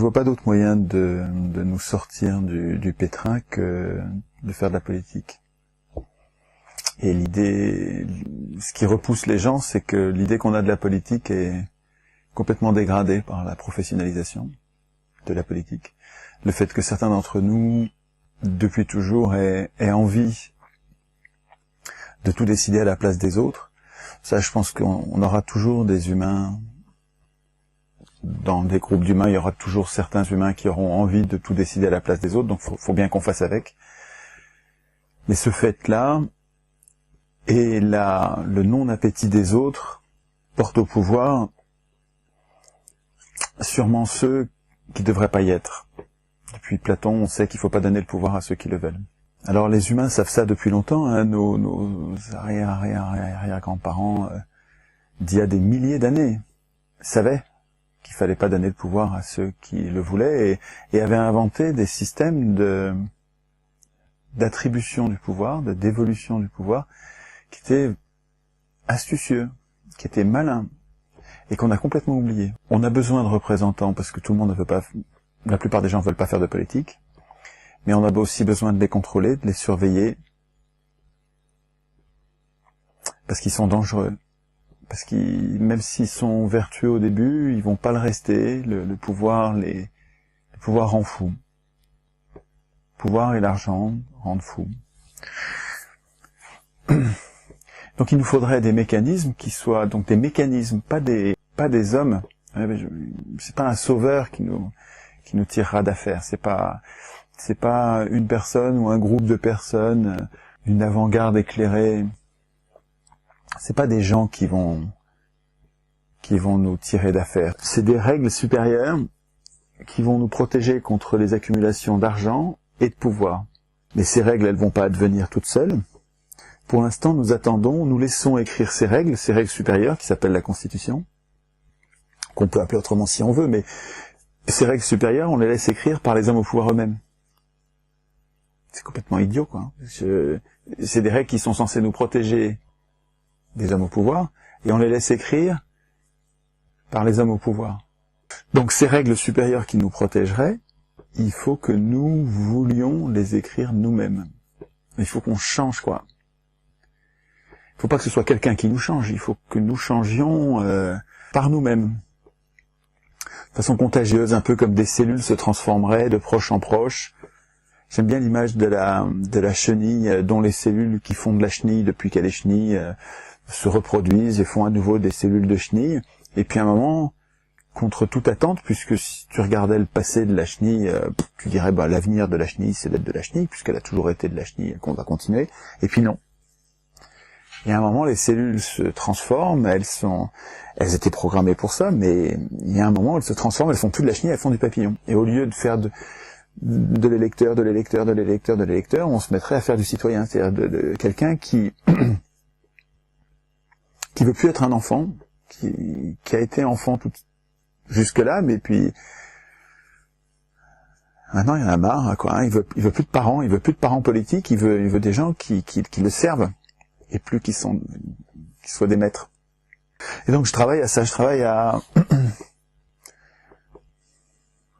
vois pas d'autre moyen de nous sortir du pétrin que de faire de la politique. Et l'idée, ce qui repousse les gens, c'est que l'idée qu'on a de la politique est complètement dégradée par la professionnalisation de la politique. Le fait que certains d'entre nous, depuis toujours, aient envie de tout décider à la place des autres. Ça, je pense qu'on aura toujours des humains, dans des groupes d'humains, il y aura toujours certains humains qui auront envie de tout décider à la place des autres, donc faut bien qu'on fasse avec. Mais ce fait-là, et le non-appétit des autres, porte au pouvoir sûrement ceux qui ne devraient pas y être. Depuis Platon, on sait qu'il ne faut pas donner le pouvoir à ceux qui le veulent. Alors les humains savent ça depuis longtemps, hein, nos arrière-grands-parents, d'il y a des milliers d'années, savaient qu'il fallait pas donner le pouvoir à ceux qui le voulaient et avaient inventé des systèmes d'attribution du pouvoir, de dévolution du pouvoir, qui étaient astucieux, qui étaient malins, et qu'on a complètement oublié. On a besoin de représentants parce que tout le monde ne veut pas, la plupart des gens ne veulent pas faire de politique, mais on a aussi besoin de les contrôler, de les surveiller, parce qu'ils sont dangereux. Parce qu'ils, même s'ils sont vertueux au début, ils vont pas le rester, le pouvoir rend fou. Le pouvoir et l'argent rendent fou. Donc il nous faudrait des mécanismes qui soient, donc des mécanismes, pas des hommes. C'est pas un sauveur qui nous tirera d'affaire. C'est pas une personne ou un groupe de personnes, une avant-garde éclairée. C'est pas des gens qui vont nous tirer d'affaire. C'est des règles supérieures qui vont nous protéger contre les accumulations d'argent et de pouvoir. Mais ces règles, elles vont pas advenir toutes seules. Pour l'instant, nous attendons, nous laissons écrire ces règles supérieures qui s'appellent la Constitution, qu'on peut appeler autrement si on veut, mais ces règles supérieures, on les laisse écrire par les hommes au pouvoir eux-mêmes. C'est complètement idiot, quoi. C'est des règles qui sont censées nous protéger des hommes au pouvoir, et on les laisse écrire par les hommes au pouvoir. Donc ces règles supérieures qui nous protégeraient, il faut que nous voulions les écrire nous-mêmes. Il faut qu'on change, quoi. Il faut pas que ce soit quelqu'un qui nous change, il faut que nous changions par nous-mêmes. De façon contagieuse, un peu comme des cellules se transformeraient de proche en proche. J'aime bien l'image de la chenille, dont les cellules qui font de la chenille depuis qu'elle est chenille se reproduisent et font à nouveau des cellules de chenille. Et puis à un moment, contre toute attente, puisque si tu regardais le passé de la chenille, tu dirais l'avenir de la chenille, c'est d'être de la chenille, puisqu'elle a toujours été de la chenille, qu'on va continuer. Et puis non. Et à un moment, les cellules se transforment, elles étaient programmées pour ça, mais il y a un moment, elles se transforment, elles font plus de la chenille, elles font du papillon. Et au lieu de faire de l'électeur, on se mettrait à faire du citoyen, c'est-à-dire de quelqu'un qui veut plus être un enfant, qui a été enfant jusque-là, mais puis maintenant il en a marre, quoi. Hein, il veut plus de parents, il veut plus de parents politiques, il veut des gens qui le servent et plus qui soient des maîtres. Et donc je travaille à ça,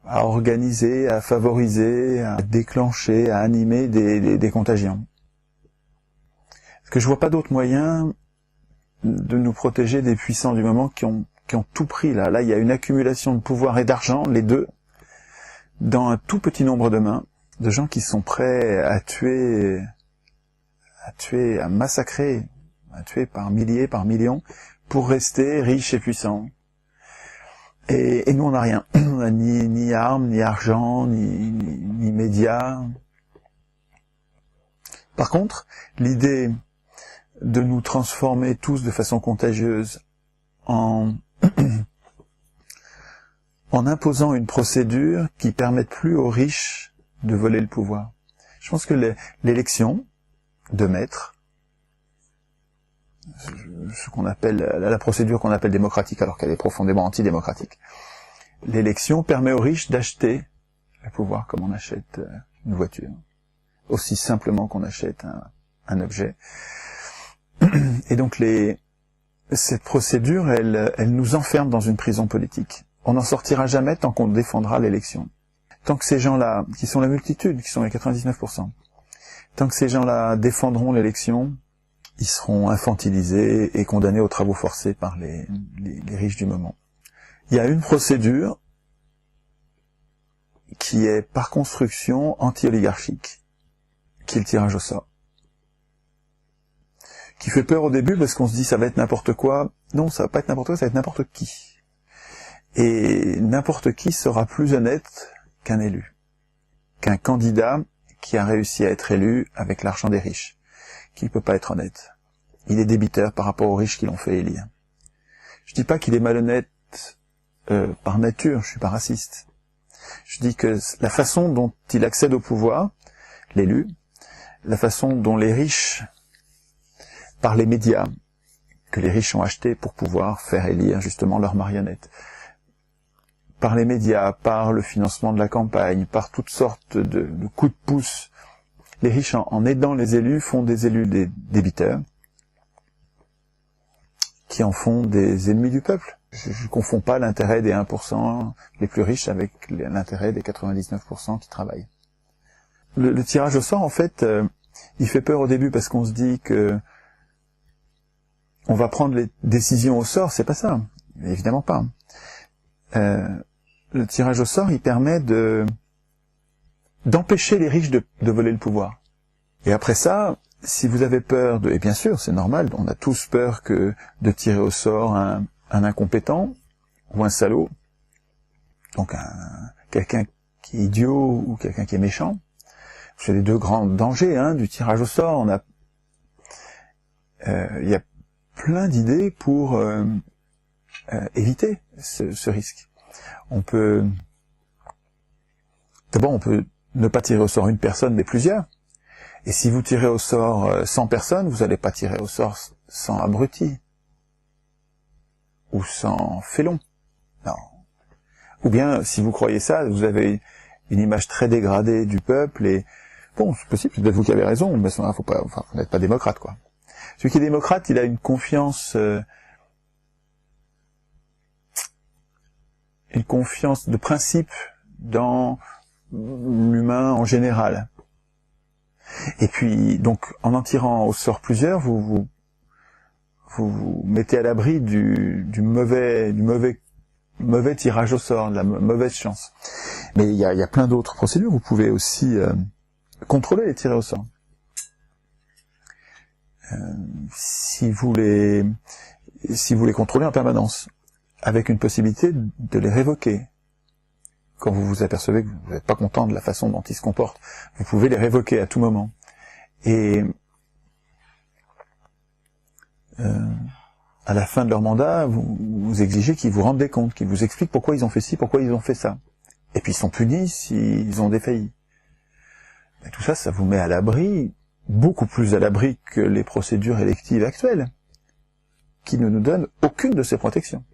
à organiser, à favoriser, à déclencher, à animer des contagions. Parce que je vois pas d'autre moyen de nous protéger des puissants du moment qui ont tout pris là. Là, il y a une accumulation de pouvoir et d'argent, les deux, dans un tout petit nombre de mains, de gens qui sont prêts à tuer, à massacrer, à tuer par milliers, par millions, pour rester riches et puissants. Et nous, on n'a rien. On n'a ni armes, ni argent, ni médias. Par contre, l'idée de nous transformer tous de façon contagieuse en imposant une procédure qui permette plus aux riches de voler le pouvoir. Je pense que l'élection de maître, ce qu'on appelle la procédure qu'on appelle démocratique alors qu'elle est profondément antidémocratique, l'élection permet aux riches d'acheter le pouvoir comme on achète une voiture, aussi simplement qu'on achète un objet. Et donc cette procédure, elle nous enferme dans une prison politique. on n'en sortira jamais tant qu'on défendra l'élection. Tant que ces gens-là, qui sont la multitude, qui sont les 99%, tant que ces gens-là défendront l'élection, ils seront infantilisés et condamnés aux travaux forcés par les riches du moment. Il y a une procédure qui est par construction anti-oligarchique, qui est le tirage au sort. Qui fait peur au début parce qu'on se dit ça va être n'importe quoi. Non, ça va pas être n'importe quoi, ça va être n'importe qui. Et n'importe qui sera plus honnête qu'un élu, qu'un candidat qui a réussi à être élu avec l'argent des riches, qui ne peut pas être honnête. Il est débiteur par rapport aux riches qui l'ont fait élire. Je dis pas qu'il est malhonnête par nature, je suis pas raciste. Je dis que la façon dont il accède au pouvoir, l'élu, la façon dont les riches, par les médias, que les riches ont achetés pour pouvoir faire élire justement leurs marionnettes, par les médias, par le financement de la campagne, par toutes sortes de coups de pouce, les riches en aidant les élus font des élus des débiteurs, qui en font des ennemis du peuple. Je ne confonds pas l'intérêt des 1% les plus riches avec l'intérêt des 99% qui travaillent. Le tirage au sort, en fait, il fait peur au début parce qu'on se dit que on va prendre les décisions au sort, c'est pas ça. Évidemment pas. Le tirage au sort, il permet d'empêcher les riches de voler le pouvoir. Et après ça, si vous avez peur et bien sûr, c'est normal, on a tous peur de tirer au sort un incompétent ou un salaud, donc quelqu'un qui est idiot ou quelqu'un qui est méchant. C'est les deux grands dangers du tirage au sort. Il y a plein d'idées pour éviter ce risque. D'abord, on peut ne pas tirer au sort une personne, mais plusieurs. Et si vous tirez au sort 100 personnes, vous n'allez pas tirer au sort 100 abrutis. Ou 100 félons. Non. Ou bien, si vous croyez ça, vous avez une image très dégradée du peuple et, bon, c'est possible, c'est peut-être vous qui avez raison, mais vous n'êtes pas démocrate, quoi. Celui qui est démocrate, il a une confiance de principe dans l'humain en général. Et puis, donc, en tirant au sort plusieurs, vous mettez à l'abri du mauvais tirage au sort, de la mauvaise chance. Mais il y a plein d'autres procédures. Vous pouvez aussi contrôler les tirés au sort. Si vous les contrôlez en permanence, avec une possibilité de les révoquer. Quand vous vous apercevez que vous n'êtes pas content de la façon dont ils se comportent, vous pouvez les révoquer à tout moment. Et à la fin de leur mandat, vous exigez qu'ils vous rendent des comptes, qu'ils vous expliquent pourquoi ils ont fait ci, pourquoi ils ont fait ça. Et puis ils sont punis s'ils ont défailli. Et tout ça, ça vous met à l'abri, beaucoup plus à l'abri que les procédures électives actuelles, qui ne nous donnent aucune de ces protections.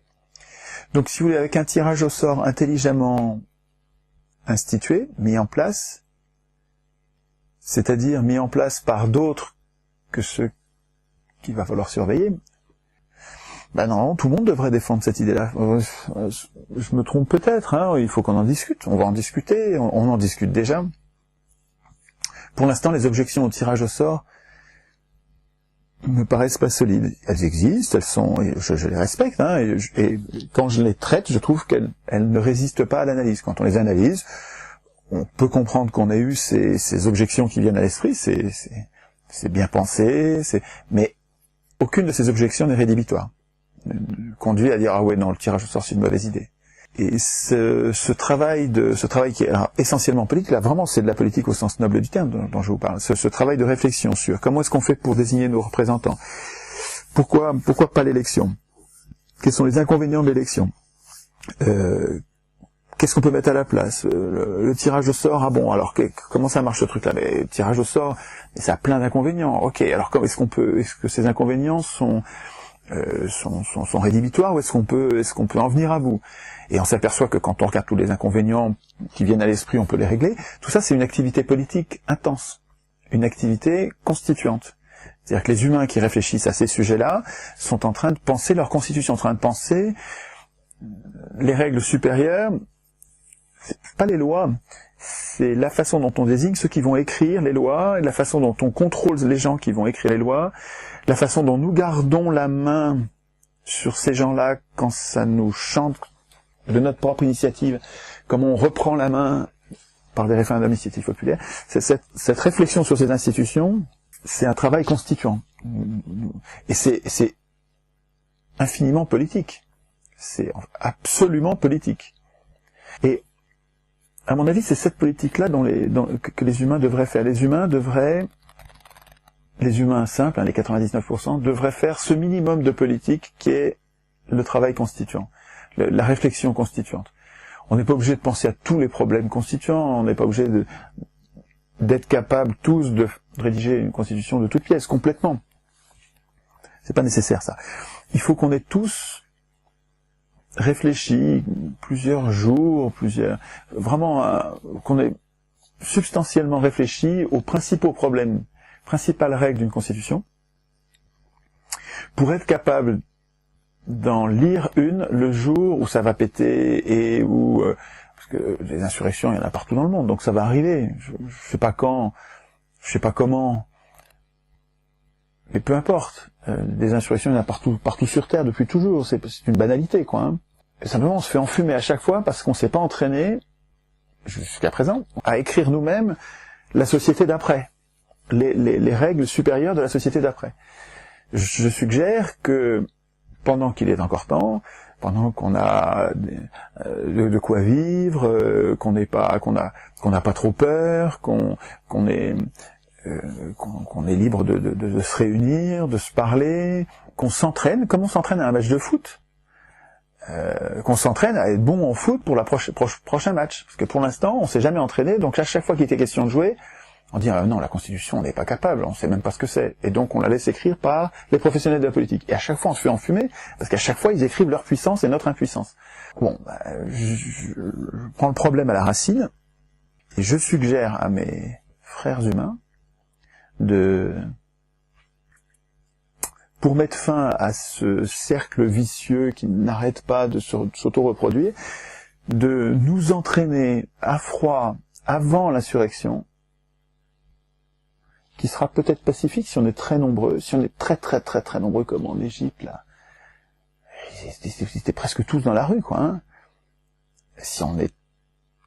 Donc si vous voulez, avec un tirage au sort intelligemment institué, mis en place, c'est-à-dire mis en place par d'autres que ceux qu'il va falloir surveiller, non, tout le monde devrait défendre cette idée-là. Je me trompe peut-être, il faut qu'on en discute, on va en discuter, on en discute déjà. Pour l'instant, les objections au tirage au sort me paraissent pas solides. Elles existent, je les respecte, et quand je les traite, je trouve qu'elles ne résistent pas à l'analyse. Quand on les analyse, on peut comprendre qu'on a eu ces objections qui viennent à l'esprit, c'est bien pensé, mais aucune de ces objections n'est rédhibitoire. Conduit à dire ah ouais non, le tirage au sort c'est une mauvaise idée. Et ce travail qui est essentiellement politique, là vraiment c'est de la politique au sens noble du terme dont je vous parle, ce travail de réflexion sur comment est-ce qu'on fait pour désigner nos représentants, pourquoi pas l'élection, quels sont les inconvénients de l'élection, qu'est-ce qu'on peut mettre à la place, le tirage au sort, alors comment ça marche ce truc là, mais le tirage au sort, ça a plein d'inconvénients, ok, alors est-ce que ces inconvénients sont rédhibitoires ou est-ce qu'on peut en venir à bout? Et on s'aperçoit que quand on regarde tous les inconvénients qui viennent à l'esprit, on peut les régler. Tout ça, c'est une activité politique intense, une activité constituante. C'est-à-dire que les humains qui réfléchissent à ces sujets-là sont en train de penser leur constitution, en train de penser les règles supérieures, c'est pas les lois, c'est la façon dont on désigne ceux qui vont écrire les lois, et la façon dont on contrôle les gens qui vont écrire les lois, la façon dont nous gardons la main sur ces gens-là quand ça nous chante de notre propre initiative, comment on reprend la main par des référendums d'initiative populaire. Cette réflexion sur ces institutions, c'est un travail constituant. Et c'est infiniment politique. C'est absolument politique. Et à mon avis, c'est cette politique-là que les humains devraient faire. Les humains simples, hein, les 99%, devraient faire ce minimum de politique qui est le travail constituant, la réflexion constituante. On n'est pas obligé de penser à tous les problèmes constituants, on n'est pas obligé d'être capables tous de rédiger une constitution de toutes pièces, complètement. C'est pas nécessaire, ça. Il faut qu'on ait tous réfléchi plusieurs jours, qu'on ait substantiellement réfléchi aux principaux problèmes, principales règles d'une constitution, pour être capable d'en lire une le jour où ça va péter et où parce que les insurrections, il y en a partout dans le monde, donc ça va arriver. Je sais pas quand, je sais pas comment, mais peu importe. Des insurrections, il y en a partout sur Terre depuis toujours. C'est une banalité, quoi. Hein. Et simplement, on se fait enfumer à chaque fois parce qu'on s'est pas entraîné jusqu'à présent à écrire nous-mêmes la société d'après, les règles supérieures de la société d'après. Je suggère que pendant qu'il est encore temps, pendant qu'on a de quoi vivre, qu'on n'a pas trop peur, qu'on est libre de se réunir, de se parler, qu'on s'entraîne, comme on s'entraîne à un match de foot, qu'on s'entraîne à être bon en foot pour la prochain match. Parce que pour l'instant, on s'est jamais entraîné, donc à chaque fois qu'il était question de jouer, on dit non, la Constitution, on n'est pas capable, on sait même pas ce que c'est. Et donc on la laisse écrire par les professionnels de la politique. Et à chaque fois, on se fait enfumer, parce qu'à chaque fois, ils écrivent leur puissance et notre impuissance. Bon, je prends le problème à la racine, et je suggère à mes frères humains pour mettre fin à ce cercle vicieux qui n'arrête pas de s'auto-reproduire, de nous entraîner à froid avant l'insurrection, qui sera peut-être pacifique si on est très nombreux, si on est très très très très nombreux comme en Égypte, là. Ils étaient presque tous dans la rue, quoi. Hein. Si on est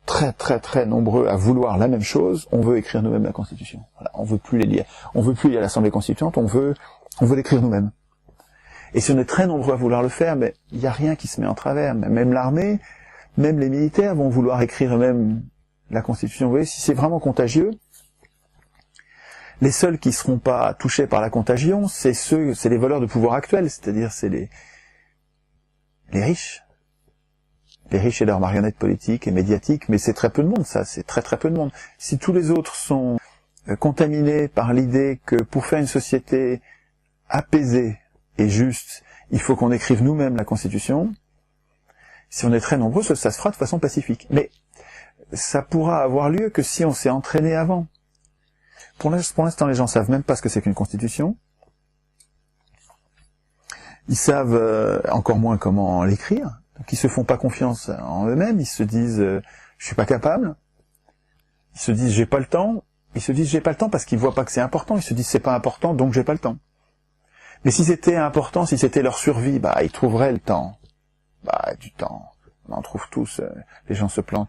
très très très nombreux à vouloir la même chose, on veut écrire nous-mêmes la Constitution. Voilà, on veut plus les lire. On veut plus lire l'Assemblée constituante, on veut l'écrire nous-mêmes. Et si on est très nombreux à vouloir le faire, mais il n'y a rien qui se met en travers. Même l'armée, même les militaires vont vouloir écrire eux-mêmes la Constitution. Vous voyez, si c'est vraiment contagieux, les seuls qui seront pas touchés par la contagion, c'est les voleurs de pouvoir actuels, c'est-à-dire c'est les riches. Les riches et leurs marionnettes politiques et médiatiques, mais c'est très peu de monde, ça, c'est très très peu de monde. Si tous les autres sont contaminés par l'idée que pour faire une société apaisée et juste, il faut qu'on écrive nous-mêmes la Constitution, si on est très nombreux, ça se fera de façon pacifique. Mais ça pourra avoir lieu que si on s'est entraîné avant. Pour l'instant, les gens savent même pas ce que c'est qu'une Constitution. Ils savent encore moins comment l'écrire. Donc ils se font pas confiance en eux-mêmes, ils se disent je suis pas capable, ils se disent j'ai pas le temps, ils se disent j'ai pas le temps parce qu'ils voient pas que c'est important, ils se disent c'est pas important donc j'ai pas le temps. Mais si c'était important, si c'était leur survie, ils trouveraient le temps. Du temps, on en trouve tous, les gens se plantent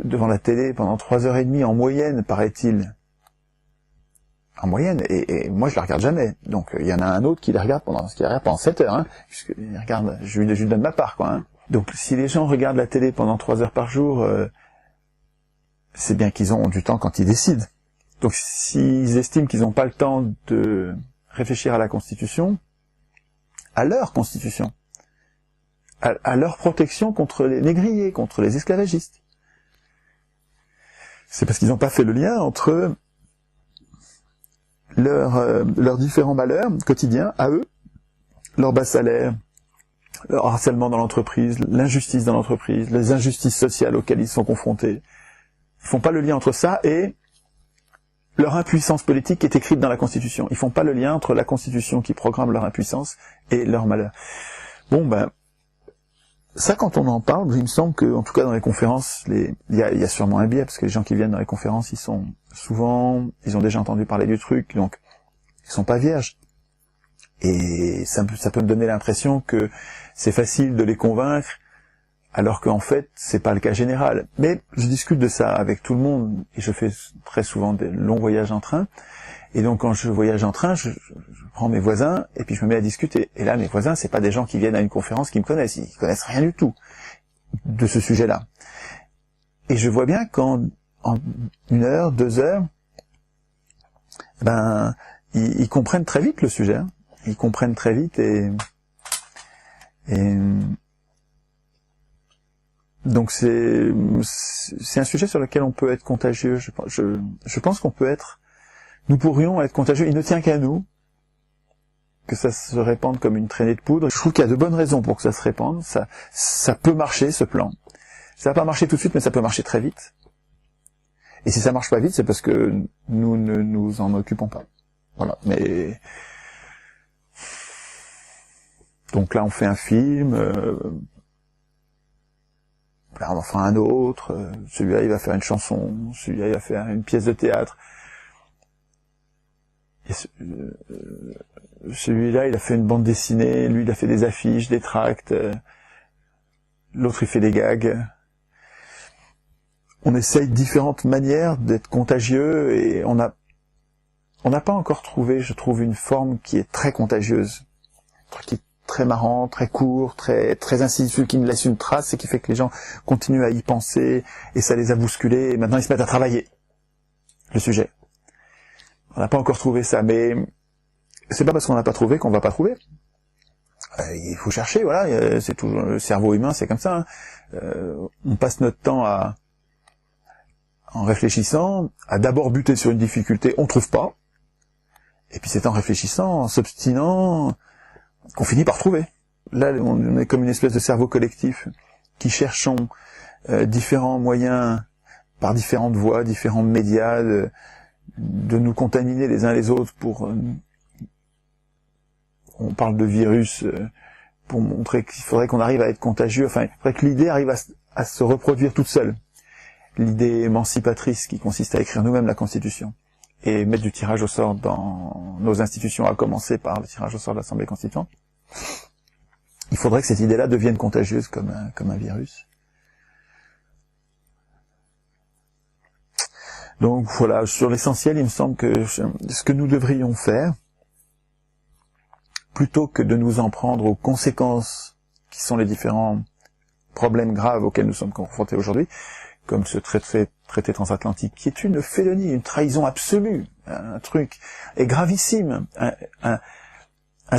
devant la télé pendant 3h30 en moyenne, paraît-il. En moyenne, et moi je la regarde jamais. Donc il y en a un autre qui la regarde pendant 7 heures, hein, puisqu'il regarde, je lui donne ma part, quoi. Hein. Donc si les gens regardent la télé pendant 3 heures par jour, c'est bien qu'ils ont du temps quand ils décident. Donc s'ils estiment qu'ils n'ont pas le temps de réfléchir à la Constitution, à leur Constitution, à leur protection contre les négriers, contre les esclavagistes, c'est parce qu'ils n'ont pas fait le lien entre leurs différents malheurs quotidiens à eux, leur bas salaire, leur harcèlement dans l'entreprise, l'injustice dans l'entreprise, les injustices sociales auxquelles ils sont confrontés. Ils font pas le lien entre ça et leur impuissance politique qui est écrite dans la Constitution. Ils font pas le lien entre la Constitution qui programme leur impuissance et leur malheur. Bon ça, quand on en parle, il me semble que, en tout cas dans les conférences, il y a sûrement un biais, parce que les gens qui viennent dans les conférences, ils ont déjà entendu parler du truc, donc ils sont pas vierges. Et ça peut me donner l'impression que c'est facile de les convaincre, alors qu'en fait, c'est pas le cas général. Mais je discute de ça avec tout le monde, et je fais très souvent des longs voyages en train. Et donc, quand je voyage en train, je prends mes voisins, et puis je me mets à discuter. Et là, mes voisins, c'est pas des gens qui viennent à une conférence qui me connaissent. Ils connaissent rien du tout de ce sujet-là. Et je vois bien qu'en 1 heure, 2 heures, ils comprennent très vite le sujet. Hein. Ils comprennent très vite et donc c'est un sujet sur lequel on peut être contagieux. Je pense qu'on peut être, nous pourrions être contagieux. Il ne tient qu'à nous que ça se répande comme une traînée de poudre. Je trouve qu'il y a de bonnes raisons pour que ça se répande. Ça peut marcher, ce plan. Ça va pas marcher tout de suite, mais ça peut marcher très vite. Et si ça marche pas vite, c'est parce que nous ne nous en occupons pas. Voilà. Mais donc là, on fait un film. Là, on en fera un autre. Celui-là, il va faire une chanson. Celui-là, il va faire une pièce de théâtre. Et celui-là, il a fait une bande dessinée. Lui, il a fait des affiches, des tracts. L'autre, il fait des gags. On essaye différentes manières d'être contagieux et on n'a pas encore trouvé, je trouve, une forme qui est très contagieuse, qui est très marrant, très court, très insidieux, qui me laisse une trace et qui fait que les gens continuent à y penser et ça les a bousculés et maintenant ils se mettent à travailler le sujet. On n'a pas encore trouvé ça, mais c'est pas parce qu'on n'a pas trouvé qu'on va pas trouver. Il faut chercher, voilà, c'est toujours le cerveau humain, c'est comme ça. Hein. On passe notre temps en réfléchissant, à d'abord buter sur une difficulté, on trouve pas, et puis c'est en réfléchissant, en s'obstinant, qu'on finit par trouver. Là, on est comme une espèce de cerveau collectif, qui cherchons différents moyens, par différentes voies, différents médias, de nous contaminer les uns les autres pour... on parle de virus, pour montrer qu'il faudrait qu'on arrive à être contagieux, enfin, il faudrait que l'idée arrive à se reproduire toute seule. L'idée émancipatrice qui consiste à écrire nous-mêmes la Constitution et mettre du tirage au sort dans nos institutions, à commencer par le tirage au sort de l'Assemblée constituante. Il faudrait que cette idée-là devienne contagieuse comme un virus. Donc voilà, sur l'essentiel, il me semble que ce que nous devrions faire, plutôt que de nous en prendre aux conséquences qui sont les différents problèmes graves auxquels nous sommes confrontés aujourd'hui, comme ce traité transatlantique, qui est une félonie, une trahison absolue, un truc est gravissime, un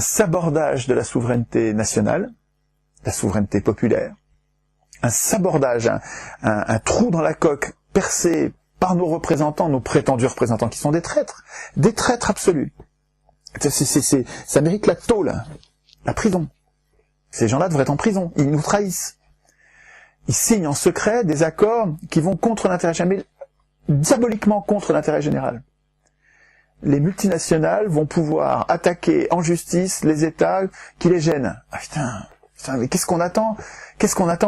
sabordage de la souveraineté nationale, la souveraineté populaire, un sabordage, un trou dans la coque percé par nos représentants, nos prétendus représentants, qui sont des traîtres absolus. Ça mérite la tôle, la prison. Ces gens-là devraient être en prison, ils nous trahissent. Ils signent en secret des accords qui vont contre l'intérêt général, diaboliquement contre l'intérêt général. Les multinationales vont pouvoir attaquer en justice les États qui les gênent. Ah putain, mais qu'est-ce qu'on attend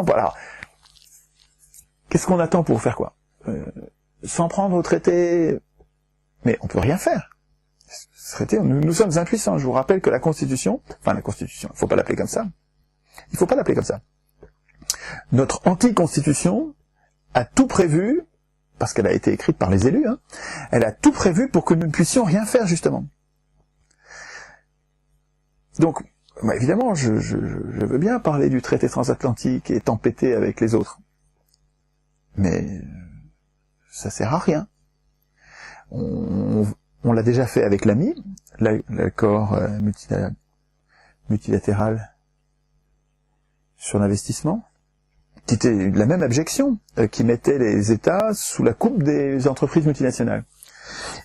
voilà. Qu'est-ce qu'on attend pour faire quoi S'en prendre au traité, mais on peut rien faire. Ce traité, nous sommes impuissants. Je vous rappelle que la Constitution, il faut pas l'appeler comme ça. Il faut pas l'appeler comme ça. Notre anti-constitution a tout prévu, parce qu'elle a été écrite par les élus, hein, elle a tout prévu pour que nous ne puissions rien faire, justement. Donc, évidemment, je veux bien parler du traité transatlantique et tempêter avec les autres. Mais ça sert à rien. On l'a déjà fait avec l'AMI, l'accord multilatéral sur l'investissement, qui était la même abjection, qui mettait les États sous la coupe des entreprises multinationales.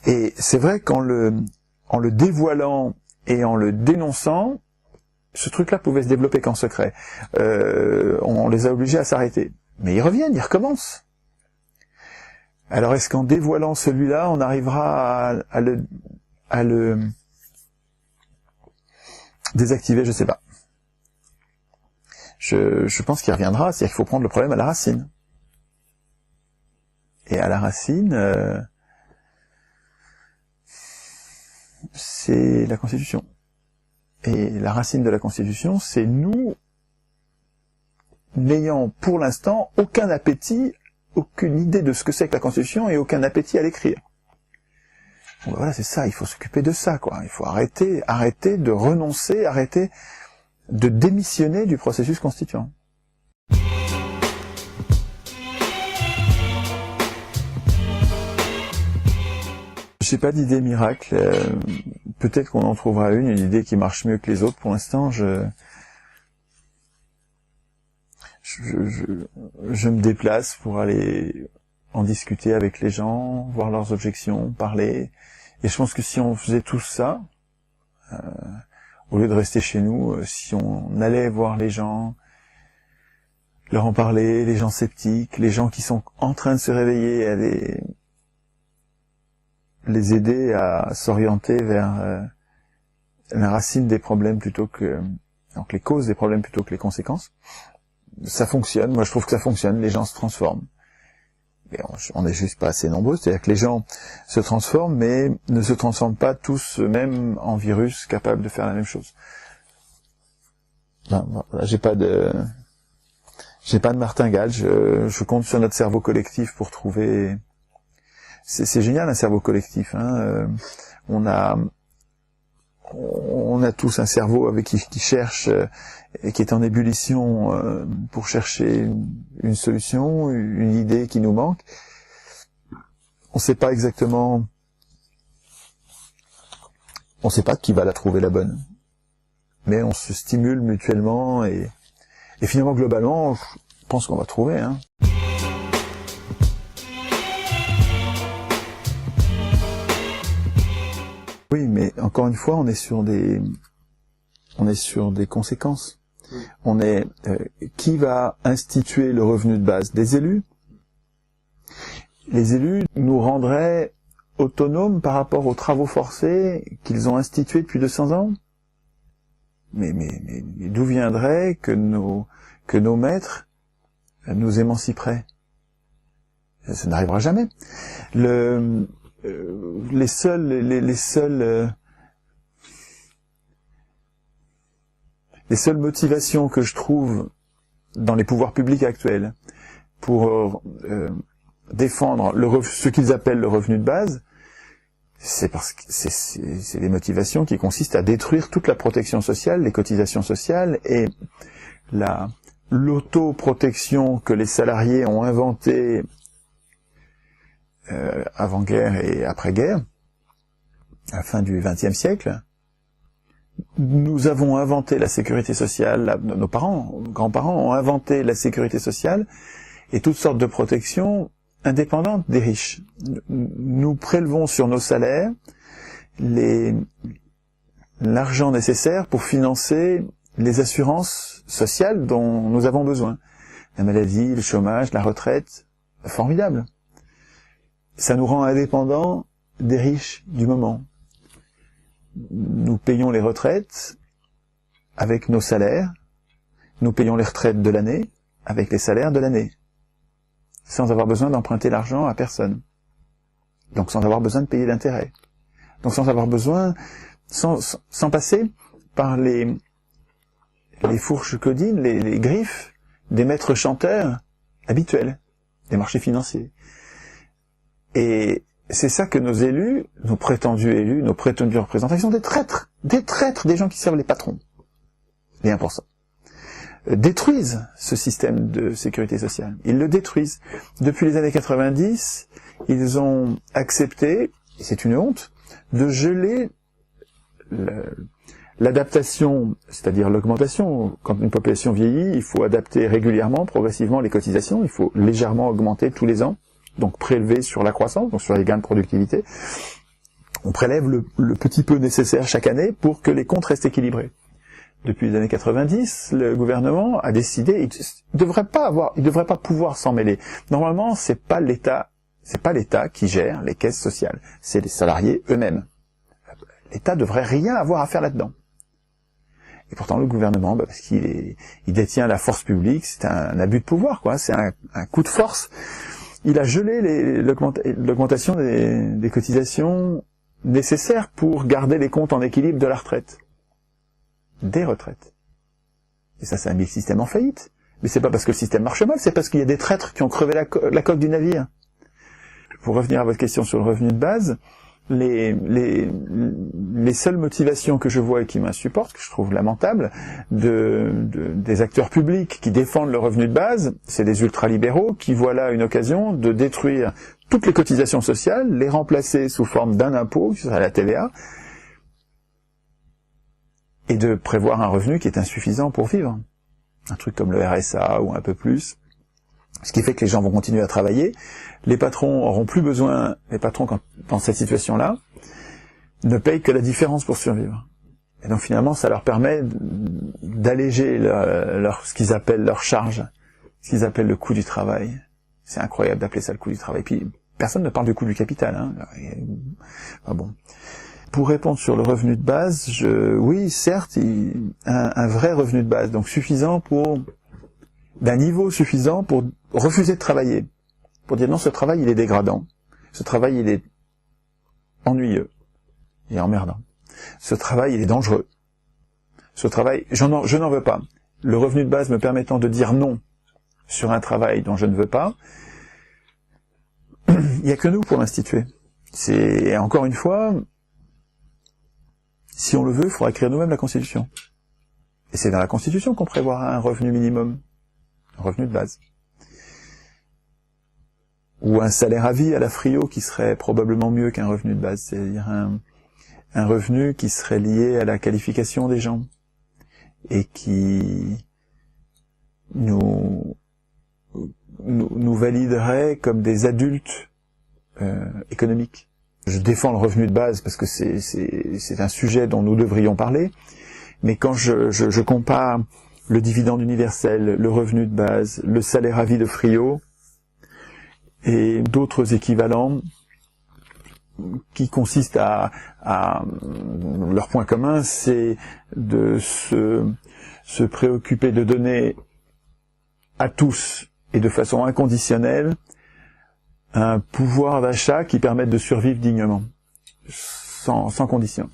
Et c'est vrai qu'en le dévoilant et en le dénonçant, ce truc-là pouvait se développer qu'en secret. On les a obligés à s'arrêter. Mais ils reviennent, ils recommencent. Alors est-ce qu'en dévoilant celui-là, on arrivera à le désactiver? Je sais pas. je pense qu'il reviendra, c'est-à-dire qu'il faut prendre le problème à la racine. Et à la racine, c'est la Constitution. Et la racine de la Constitution, c'est nous n'ayant pour l'instant aucun appétit, aucune idée de ce que c'est que la Constitution et aucun appétit à l'écrire. Bon, voilà, c'est ça, il faut s'occuper de ça, quoi. Il faut arrêter de renoncer, arrêter de démissionner du processus constituant. J'ai pas d'idée miracle. Peut-être qu'on en trouvera une idée qui marche mieux que les autres. Pour l'instant, je me déplace pour aller en discuter avec les gens, voir leurs objections, parler. Et je pense que si on faisait tout ça, au lieu de rester chez nous, si on allait voir les gens, leur en parler, les gens sceptiques, les gens qui sont en train de se réveiller, aller les aider à s'orienter vers la racine des problèmes plutôt que... donc les causes des problèmes plutôt que les conséquences. Ça fonctionne, moi je trouve que ça fonctionne, les gens se transforment. Mais on n'est juste pas assez nombreux, c'est-à-dire que les gens se transforment, mais ne se transforment pas tous eux-mêmes en virus capables de faire la même chose. Ben, voilà, j'ai pas de martingale, je compte sur notre cerveau collectif pour trouver... C'est génial un cerveau collectif, hein. On a tous un cerveau avec qui cherche et qui est en ébullition pour chercher une solution, une idée qui nous manque. On sait pas exactement, on sait pas qui va la trouver la bonne, mais on se stimule mutuellement et finalement globalement, je pense qu'on va trouver, hein. Oui, mais encore une fois, on est sur des conséquences. On est qui va instituer le revenu de base? Des élus. Les élus nous rendraient autonomes par rapport aux travaux forcés qu'ils ont institués depuis 200 ans. Mais d'où viendrait que nos maîtres nous émanciperaient? Ça n'arrivera jamais. Les seules motivations que je trouve dans les pouvoirs publics actuels pour défendre ce qu'ils appellent le revenu de base, c'est parce que c'est des motivations qui consistent à détruire toute la protection sociale, les cotisations sociales et l'autoprotection que les salariés ont inventée avant-guerre et après-guerre, à la fin du XXe siècle. Nous avons inventé la sécurité sociale, nos parents, grands-parents ont inventé la sécurité sociale et toutes sortes de protections indépendantes des riches. Nous prélevons sur nos salaires l'argent nécessaire pour financer les assurances sociales dont nous avons besoin. La maladie, le chômage, la retraite, formidable. Ça nous rend indépendants des riches du moment. Nous payons les retraites avec nos salaires, nous payons les retraites de l'année avec les salaires de l'année, sans avoir besoin d'emprunter l'argent à personne. Donc sans avoir besoin de payer d'intérêt. Donc sans avoir besoin, sans passer par les fourches codines, les griffes des maîtres chanteurs habituels, des marchés financiers. Et c'est ça que nos élus, nos prétendus élus, nos prétendus représentants, ils sont des traîtres, des gens qui servent les patrons, les 1%, détruisent ce système de sécurité sociale. Ils le détruisent. Depuis les années 90, ils ont accepté, et c'est une honte, de geler l'adaptation, c'est-à-dire l'augmentation. Quand une population vieillit, il faut adapter régulièrement, progressivement les cotisations, il faut légèrement augmenter tous les ans, donc prélever sur la croissance, donc sur les gains de productivité. On prélève le petit peu nécessaire chaque année pour que les comptes restent équilibrés. Depuis les années 90, le gouvernement a décidé, il devrait pas pouvoir s'en mêler. Normalement, c'est pas l'État qui gère les caisses sociales, c'est les salariés eux-mêmes. L'État devrait rien avoir à faire là-dedans. Et pourtant le gouvernement, parce qu'il détient la force publique, c'est un abus de pouvoir, quoi. C'est un coup de force. Il a gelé l'augmentation des cotisations nécessaires pour garder les comptes en équilibre de la retraite, des retraites. Et ça a mis le système en faillite. Mais c'est pas parce que le système marche mal, c'est parce qu'il y a des traîtres qui ont crevé la coque du navire. Pour revenir à votre question sur le revenu de base, les seules motivations que je vois et qui m'insupportent, que je trouve lamentables, des acteurs publics qui défendent le revenu de base, c'est des ultralibéraux qui voient là une occasion de détruire toutes les cotisations sociales, les remplacer sous forme d'un impôt, qui serait la TVA, et de prévoir un revenu qui est insuffisant pour vivre. Un truc comme le RSA ou un peu plus. Ce qui fait que les gens vont continuer à travailler. Les patrons auront plus besoin, dans cette situation-là, ne payent que la différence pour survivre. Et donc finalement, ça leur permet d'alléger ce qu'ils appellent leur charge, ce qu'ils appellent le coût du travail. C'est incroyable d'appeler ça le coût du travail. Puis personne ne parle du coût du capital. Hein. Ah bon. Pour répondre sur le revenu de base, oui, certes, un vrai revenu de base, donc d'un niveau suffisant pour refuser de travailler. Pour dire non, ce travail il est dégradant. Ce travail il est ennuyeux et emmerdant. Ce travail il est dangereux. Ce travail, je n'en veux pas. Le revenu de base me permettant de dire non sur un travail dont je ne veux pas, il n'y a que nous pour l'instituer. Et encore une fois, si on le veut, il faudra écrire nous-mêmes la Constitution. Et c'est dans la Constitution qu'on prévoit un revenu minimum, un revenu de base. Ou un salaire à vie à la Frio qui serait probablement mieux qu'un revenu de base, c'est-à-dire un revenu qui serait lié à la qualification des gens et qui nous validerait comme des adultes économiques. Je défends le revenu de base parce que c'est un sujet dont nous devrions parler, mais quand je compare le dividende universel, le revenu de base, le salaire à vie de Frio, et d'autres équivalents qui consistent à leur point commun, c'est de se préoccuper de donner à tous et de façon inconditionnelle un pouvoir d'achat qui permette de survivre dignement, sans condition.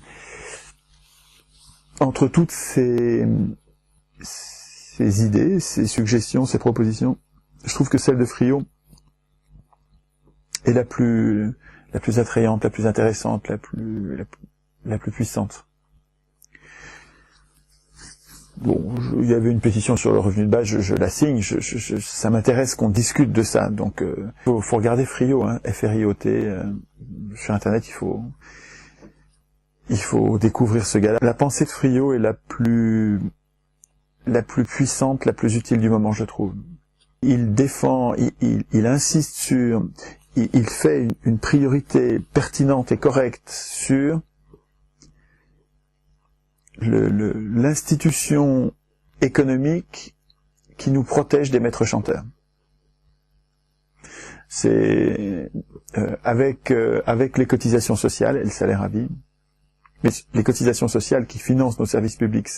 Entre toutes ces idées, ces suggestions, ces propositions, je trouve que celle de Frio est la plus attrayante, la plus intéressante, la plus puissante. Bon, il y avait une pétition sur le revenu de base, je la signe, ça m'intéresse qu'on discute de ça, donc faut regarder Frio, hein, F-R-I-O-T, sur internet, il faut découvrir ce gars-là. La pensée de Frio est la plus puissante, la plus utile du moment, je trouve. Il défend, il insiste sur, il fait une priorité pertinente et correcte sur l'institution économique qui nous protège des maîtres chanteurs. C'est avec les cotisations sociales et le salaire à vie, mais les cotisations sociales qui financent nos services publics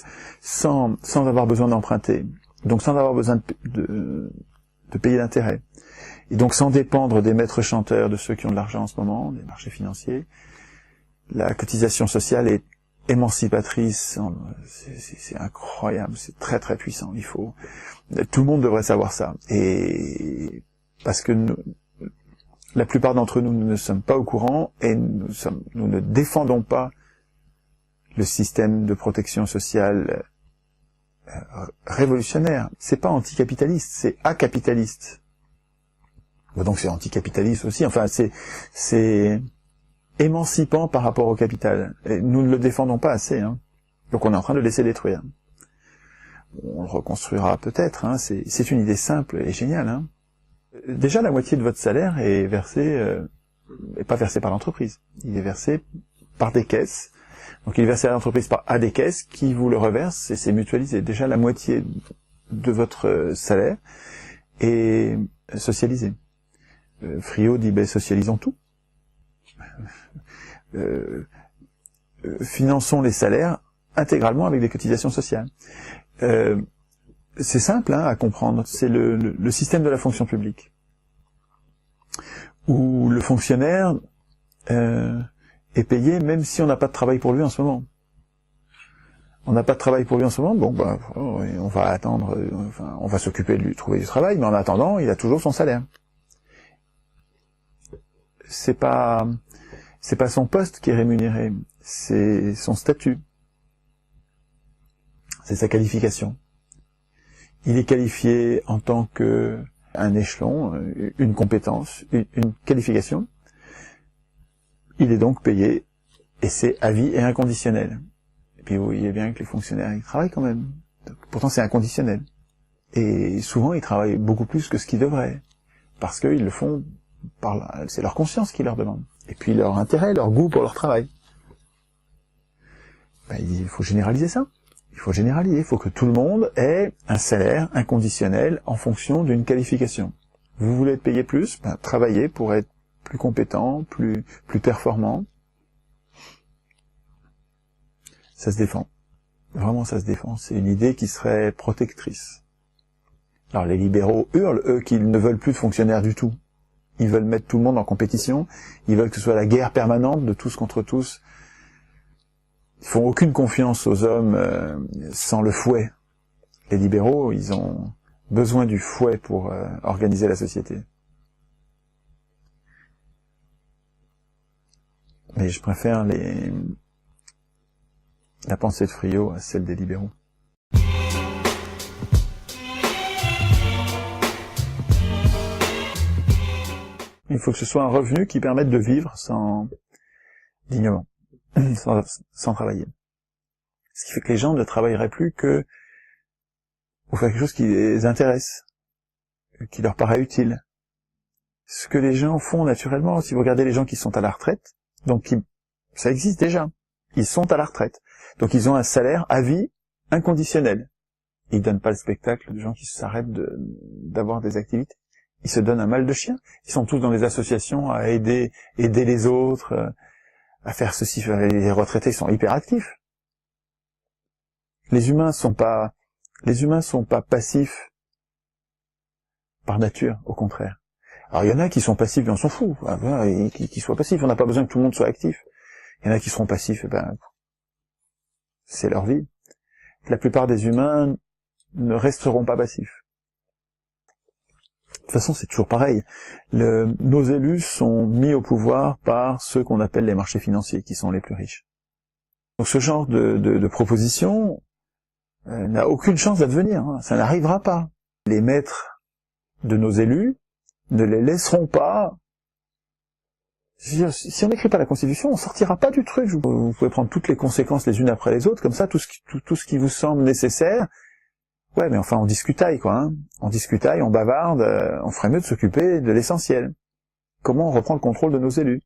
sans avoir besoin d'emprunter, donc sans avoir besoin de payer d'intérêt, et donc sans dépendre des maîtres chanteurs, de ceux qui ont de l'argent en ce moment, des marchés financiers. La cotisation sociale est émancipatrice, c'est incroyable, c'est très très puissant. Tout le monde devrait savoir ça. Et parce que la plupart d'entre nous ne sommes pas au courant et nous ne défendons pas le système de protection sociale révolutionnaire. C'est pas anticapitaliste, c'est acapitaliste. Donc c'est anticapitaliste aussi. Enfin, c'est émancipant par rapport au capital. Et nous ne le défendons pas assez. Hein. Donc on est en train de le laisser détruire. On le reconstruira peut-être. Hein. C'est une idée simple et géniale. Hein. Déjà, la moitié de votre salaire est pas versé par l'entreprise. Il est versé par des caisses. Donc il est versé à l'entreprise à des caisses qui vous le reversent et c'est mutualisé. Déjà, la moitié de votre salaire est socialisé. Frio dit, socialisons tout. Finançons les salaires intégralement avec des cotisations sociales. C'est simple à comprendre, c'est le système de la fonction publique, où le fonctionnaire est payé même si on n'a pas de travail pour lui en ce moment. On n'a pas de travail pour lui en ce moment, bon bah on va attendre, on va s'occuper de lui trouver du travail, mais en attendant, il a toujours son salaire. C'est pas son poste qui est rémunéré, c'est son statut. C'est sa qualification. Il est qualifié en tant que un échelon, une compétence, une qualification. Il est donc payé, et c'est à vie et inconditionnel. Et puis vous voyez bien que les fonctionnaires, ils travaillent quand même. Donc, pourtant c'est inconditionnel. Et souvent ils travaillent beaucoup plus que ce qu'ils devraient, parce qu'ils le font c'est leur conscience qui leur demande. Et puis leur intérêt, leur goût pour leur travail. Il faut généraliser ça. Il faut généraliser, il faut que tout le monde ait un salaire inconditionnel en fonction d'une qualification. Vous voulez être payé plus, travaillez pour être plus compétent, plus performant. Ça se défend. Vraiment, ça se défend. C'est une idée qui serait protectrice. Alors les libéraux hurlent, eux, qu'ils ne veulent plus de fonctionnaires du tout. Ils veulent mettre tout le monde en compétition, ils veulent que ce soit la guerre permanente de tous contre tous. Ils font aucune confiance aux hommes sans le fouet. Les libéraux, ils ont besoin du fouet pour organiser la société. Mais je préfère la pensée de Friot à celle des libéraux. Il faut que ce soit un revenu qui permette de vivre dignement, sans travailler. Ce qui fait que les gens ne travailleraient plus que pour faire quelque chose qui les intéresse, qui leur paraît utile. Ce que les gens font naturellement, si vous regardez les gens qui sont à la retraite, donc ça existe déjà, ils sont à la retraite, donc ils ont un salaire à vie inconditionnel. Ils donnent pas le spectacle de gens qui s'arrêtent d'avoir des activités. Ils se donnent un mal de chien. Ils sont tous dans des associations à aider les autres, à faire ceci. Les retraités sont hyper actifs. Les humains sont pas passifs par nature, au contraire. Alors il y en a qui sont passifs, et on s'en fout. Qu'ils soient passifs, on n'a pas besoin que tout le monde soit actif. Il y en a qui seront passifs, c'est leur vie. La plupart des humains ne resteront pas passifs. De toute façon, c'est toujours pareil. Nos élus sont mis au pouvoir par ceux qu'on appelle les marchés financiers, qui sont les plus riches. Donc ce genre de proposition n'a aucune chance d'advenir. Ça n'arrivera pas. Les maîtres de nos élus ne les laisseront pas. Si on n'écrit pas la Constitution, on sortira pas du truc. Vous pouvez prendre toutes les conséquences les unes après les autres, comme ça, tout ce qui vous semble nécessaire. Ouais, mais enfin, on discutaille, quoi, hein. On discutaille, on bavarde, on ferait mieux de s'occuper de l'essentiel. Comment on reprend le contrôle de nos élus?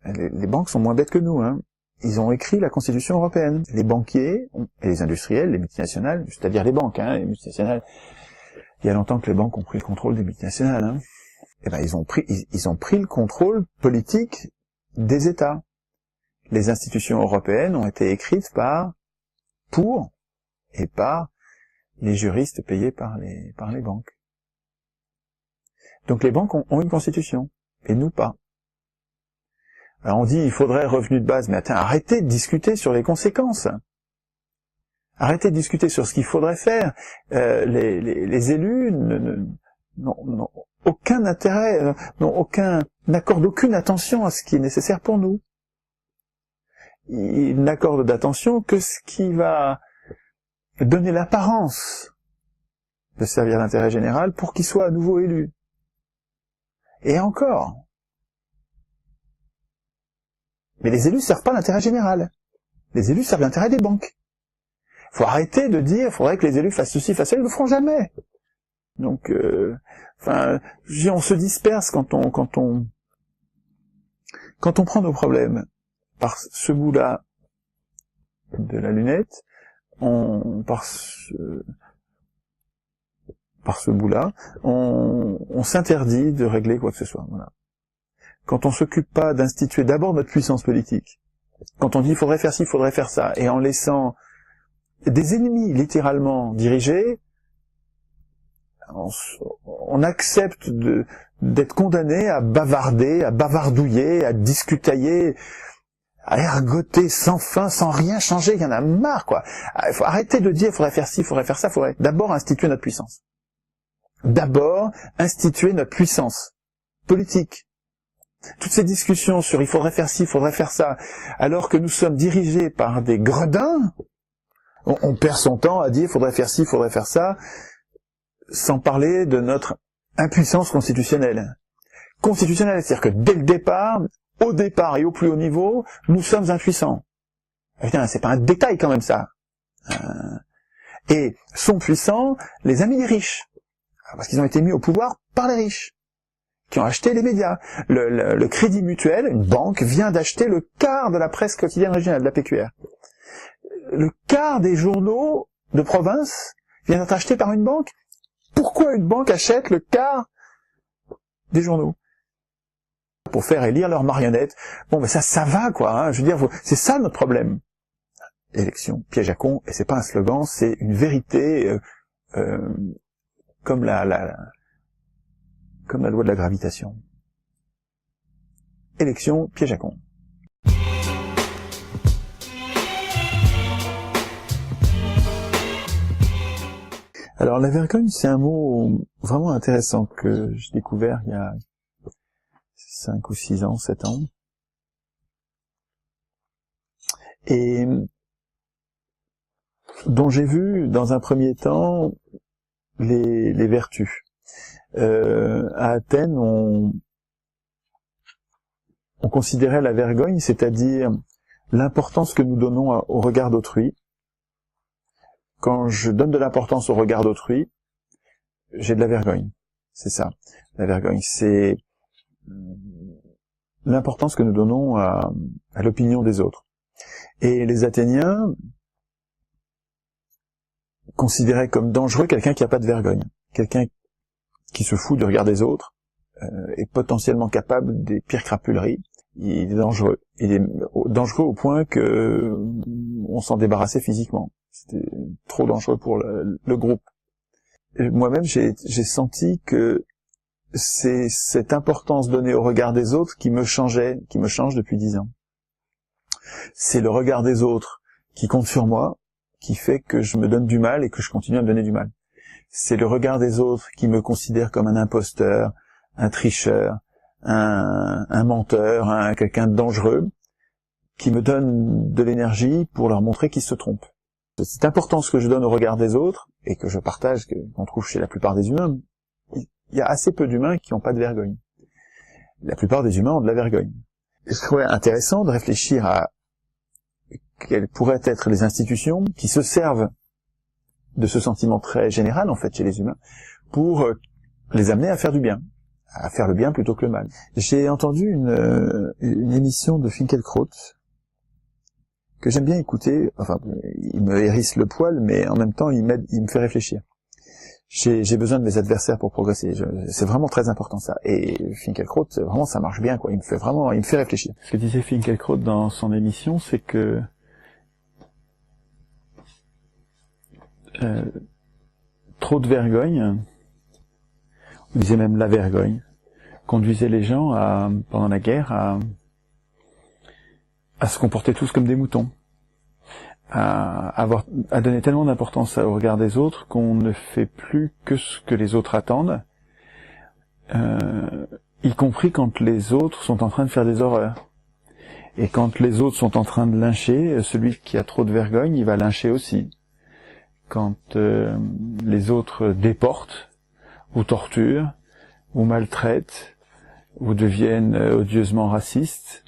Les banques sont moins bêtes que nous, hein. Ils ont écrit la Constitution européenne. Les banquiers, et les industriels, les multinationales, c'est-à-dire les banques, hein, les multinationales, il y a longtemps que les banques ont pris le contrôle des multinationales, hein. Eh ben, ils ont pris le contrôle politique des États. Les institutions européennes ont été écrites pour et par les juristes payés par les banques. Donc les banques ont une constitution, et nous pas. Alors on dit il faudrait revenu de base, mais attends, arrêtez de discuter sur les conséquences. Arrêtez de discuter sur ce qu'il faudrait faire. Les élus n'ont aucun intérêt, n'accordent aucune attention à ce qui est nécessaire pour nous. Ils n'accordent d'attention que ce qui va donner l'apparence de servir l'intérêt général pour qu'il soit à nouveau élu. Et encore. Mais les élus ne servent pas l'intérêt général. Les élus servent l'intérêt des banques. Il faut arrêter de dire, il faudrait que les élus fassent ceci, fassent ça, ils ne le feront jamais. Donc, on se disperse quand on prend nos problèmes par ce bout-là de la lunette, par ce bout-là, on s'interdit de régler quoi que ce soit. Voilà. Quand on s'occupe pas d'instituer d'abord notre puissance politique, quand on dit il faudrait faire ci, il faudrait faire ça, et en laissant des ennemis littéralement dirigés, on accepte d'être condamné à bavarder, à bavardouiller, à discutailler, à ergoter sans fin, sans rien changer. Il y en a marre, quoi. Il faut arrêter de dire, il faudrait faire ci, il faudrait faire ça. Il faudrait d'abord instituer notre puissance. D'abord instituer notre puissance politique. Toutes ces discussions sur il faudrait faire ci, il faudrait faire ça, alors que nous sommes dirigés par des gredins, on perd son temps à dire il faudrait faire ci, il faudrait faire ça, sans parler de notre impuissance constitutionnelle. Constitutionnelle, c'est-à-dire que dès le départ, au départ et au plus haut niveau, nous sommes impuissants. Putain, c'est pas un détail quand même ça. Et sont puissants les amis des riches, parce qu'ils ont été mis au pouvoir par les riches, qui ont acheté les médias. Le Crédit Mutuel, une banque, vient d'acheter le quart de la presse quotidienne régionale, de la PQR. Le quart des journaux de province vient d'être acheté par une banque. Pourquoi une banque achète le quart des journaux? Pour faire élire leurs marionnettes. Bon, ben ça va, quoi. Hein. Je veux dire, c'est ça notre problème. Élection, piège à con, et c'est pas un slogan, c'est une vérité comme la loi de la gravitation. Élection, piège à con. Alors la vergogne, c'est un mot vraiment intéressant que j'ai découvert il y a 5 ou 6 ans, 7 ans. Et dont j'ai vu dans un premier temps les vertus. À Athènes, on considérait la vergogne, c'est-à-dire l'importance que nous donnons au regard d'autrui. Quand je donne de l'importance au regard d'autrui, j'ai de la vergogne. C'est ça. La vergogne, c'est l'importance que nous donnons à l'opinion des autres. Et les Athéniens considéraient comme dangereux quelqu'un qui n'a pas de vergogne. Quelqu'un qui se fout du regard des autres est potentiellement capable des pires crapuleries. Il est dangereux. Il est dangereux au point que on s'en débarrassait physiquement. C'était trop dangereux pour le groupe. Moi-même, j'ai senti que c'est cette importance donnée au regard des autres qui me change depuis 10 ans. C'est le regard des autres qui compte sur moi, qui fait que je me donne du mal et que je continue à me donner du mal. C'est le regard des autres qui me considère comme un imposteur, un tricheur, un menteur, quelqu'un de dangereux, qui me donne de l'énergie pour leur montrer qu'ils se trompent. Cette importance que je donne au regard des autres, et que je partage, qu'on trouve chez la plupart des humains, il y a assez peu d'humains qui n'ont pas de vergogne. La plupart des humains ont de la vergogne. Je trouvais intéressant de réfléchir à quelles pourraient être les institutions qui se servent de ce sentiment très général, en fait, chez les humains, pour les amener à faire du bien, à faire le bien plutôt que le mal. J'ai entendu une émission de Finkielkraut, que j'aime bien écouter, enfin, il me hérisse le poil, mais en même temps, il me fait réfléchir. J'ai besoin de mes adversaires pour progresser. C'est vraiment très important, ça. Et Finkielkraut, vraiment, ça marche bien, quoi. Il me fait réfléchir. Ce que disait Finkielkraut dans son émission, c'est que trop de vergogne, on disait même la vergogne, conduisait les gens pendant la guerre à se comporter tous comme des moutons, à donner tellement d'importance au regard des autres qu'on ne fait plus que ce que les autres attendent, y compris quand les autres sont en train de faire des horreurs. Et quand les autres sont en train de lyncher, celui qui a trop de vergogne, il va lyncher aussi. Quand les autres déportent, ou torturent, ou maltraitent, ou deviennent odieusement racistes,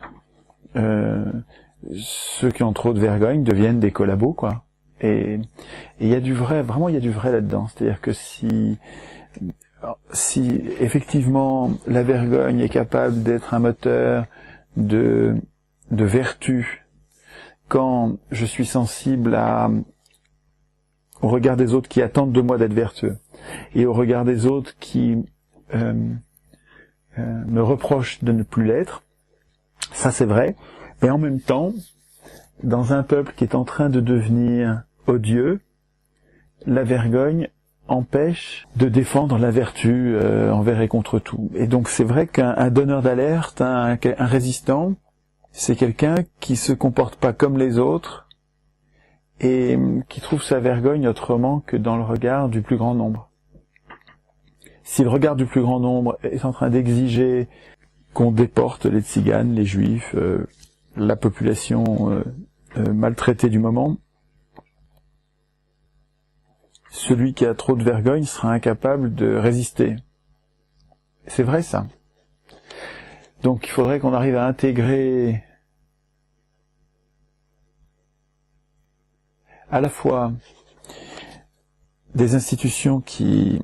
ceux qui ont trop de vergogne deviennent des collabos, quoi. Et il y a du vrai, vraiment il y a du vrai là-dedans. C'est-à-dire que si effectivement la vergogne est capable d'être un moteur de vertu, quand je suis sensible au regard des autres qui attendent de moi d'être vertueux, et au regard des autres qui me reprochent de ne plus l'être, ça c'est vrai. Et en même temps, dans un peuple qui est en train de devenir odieux, la vergogne empêche de défendre la vertu envers et contre tout. Et donc c'est vrai qu'un donneur d'alerte, un résistant, c'est quelqu'un qui se comporte pas comme les autres et qui trouve sa vergogne autrement que dans le regard du plus grand nombre. Si le regard du plus grand nombre est en train d'exiger qu'on déporte les tziganes, les juifs, la population maltraitée du moment, celui qui a trop de vergogne sera incapable de résister. C'est vrai ça. Donc il faudrait qu'on arrive à intégrer à la fois des institutions qui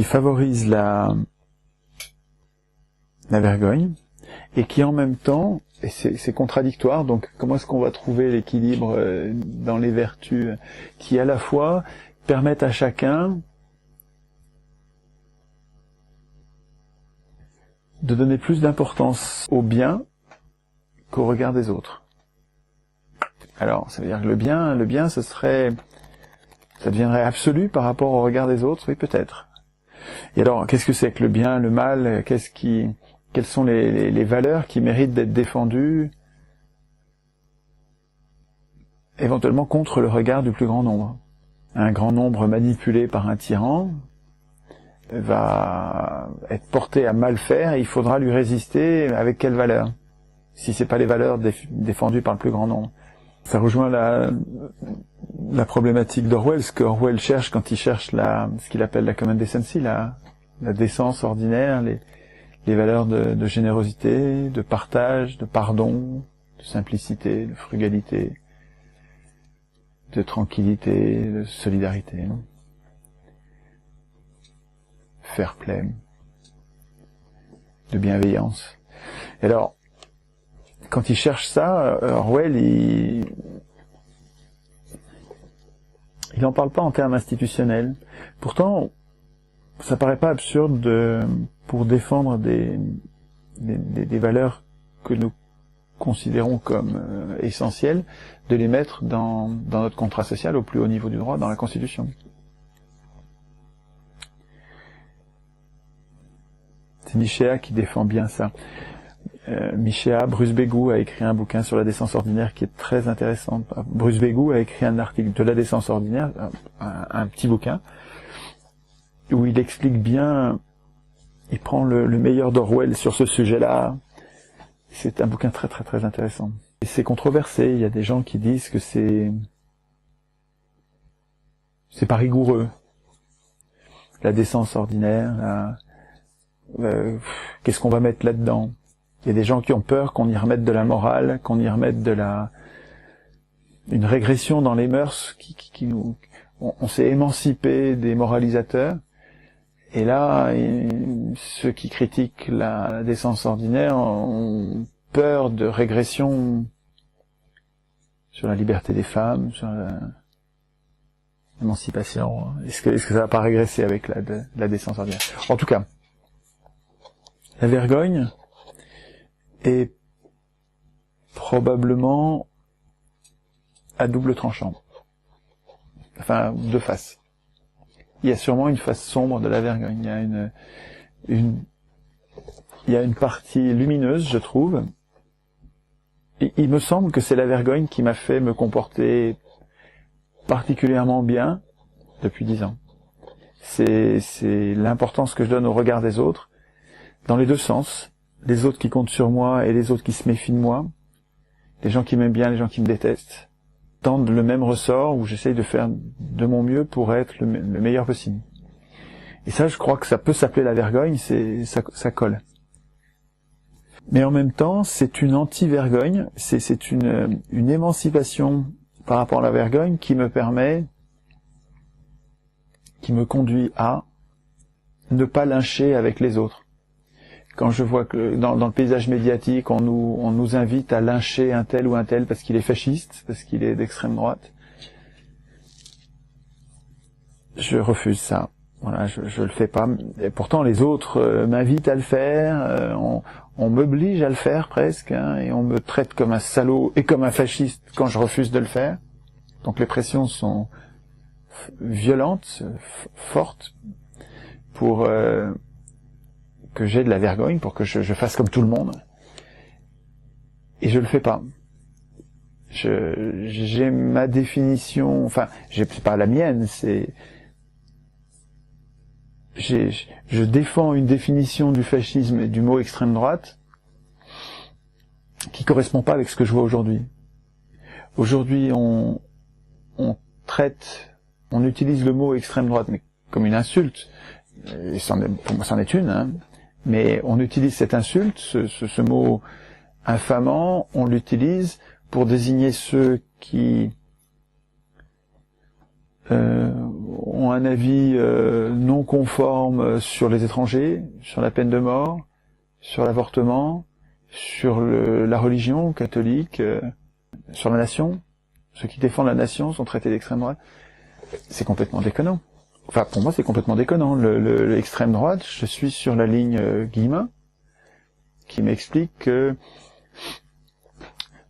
favorisent la vergogne et qui en même temps, et c'est contradictoire, donc comment est-ce qu'on va trouver l'équilibre dans les vertus qui à la fois permettent à chacun de donner plus d'importance au bien qu'au regard des autres. Alors, ça veut dire que le bien, ça deviendrait absolu par rapport au regard des autres, oui, peut-être. Et alors, qu'est-ce que c'est que le bien, le mal, quelles sont les valeurs qui méritent d'être défendues, éventuellement contre le regard du plus grand nombre? Un grand nombre manipulé par un tyran va être porté à mal faire et il faudra lui résister avec quelles valeurs? Si c'est pas les valeurs défendues par le plus grand nombre. Ça rejoint la problématique d'Orwell, ce qu'Orwell cherche quand il cherche ce qu'il appelle la common decency, la décence ordinaire, les valeurs de générosité, de partage, de pardon, de simplicité, de frugalité, de tranquillité, de solidarité, fair play, de bienveillance. Et alors, quand il cherche ça, Orwell, il n'en parle pas en termes institutionnels. Pourtant, ça paraît pas absurde pour défendre des valeurs que nous considérons comme essentielles, de les mettre dans notre contrat social au plus haut niveau du droit, dans la Constitution. C'est Michéa qui défend bien ça. Michéa, Bruce Begou a écrit un bouquin sur la décence ordinaire qui est très intéressant. Bruce Begou a écrit un article de la décence ordinaire, un petit bouquin, où il explique bien, il prend le meilleur d'Orwell sur ce sujet-là. C'est un bouquin très très très intéressant. Et c'est controversé, il y a des gens qui disent que c'est pas rigoureux. La décence ordinaire, qu'est-ce qu'on va mettre là-dedans? Il y a des gens qui ont peur qu'on y remette de la morale, qu'on y remette une régression dans les mœurs on s'est émancipé des moralisateurs. Et là, ceux qui critiquent la décence ordinaire ont peur de régression sur la liberté des femmes, sur l'émancipation. Est-ce que ça va pas régresser avec la décence ordinaire? En tout cas, la vergogne est probablement à double tranchant. Enfin, deux faces. Il y a sûrement une face sombre de la vergogne. Il y a une partie lumineuse, je trouve. Et il me semble que c'est la vergogne qui m'a fait me comporter particulièrement bien depuis 10 ans. C'est l'importance que je donne au regard des autres, dans les deux sens. Les autres qui comptent sur moi et les autres qui se méfient de moi. Les gens qui m'aiment bien, les gens qui me détestent. Tendent le même ressort où j'essaye de faire de mon mieux pour être le meilleur possible. Et ça, je crois que ça peut s'appeler la vergogne, ça colle. Mais en même temps, c'est une anti-vergogne, c'est une émancipation par rapport à la vergogne qui me conduit à ne pas lyncher avec les autres. Quand je vois que dans le paysage médiatique, on nous invite à lyncher un tel ou un tel parce qu'il est fasciste, parce qu'il est d'extrême droite, je refuse ça. Voilà, je le fais pas. Et pourtant, les autres m'invitent à le faire, on m'oblige à le faire presque, et on me traite comme un salaud et comme un fasciste quand je refuse de le faire. Donc les pressions sont violentes, fortes, pour que j'ai de la vergogne, pour que je fasse comme tout le monde. Et je le fais pas. J'ai ma définition, enfin, c'est pas la mienne, je défends une définition du fascisme et du mot extrême droite qui correspond pas avec ce que je vois aujourd'hui. Aujourd'hui, on utilise le mot extrême droite mais comme une insulte, et pour moi c'en est une, hein, mais on utilise cette insulte, ce mot infamant, on l'utilise pour désigner ceux qui ont un avis non conforme sur les étrangers, sur la peine de mort, sur l'avortement, sur la religion catholique, sur la nation. Ceux qui défendent la nation sont traités d'extrême droite. C'est complètement déconnant. Enfin, pour moi, c'est complètement déconnant. L'extrême droite, je suis sur la ligne Guillemin, qui m'explique que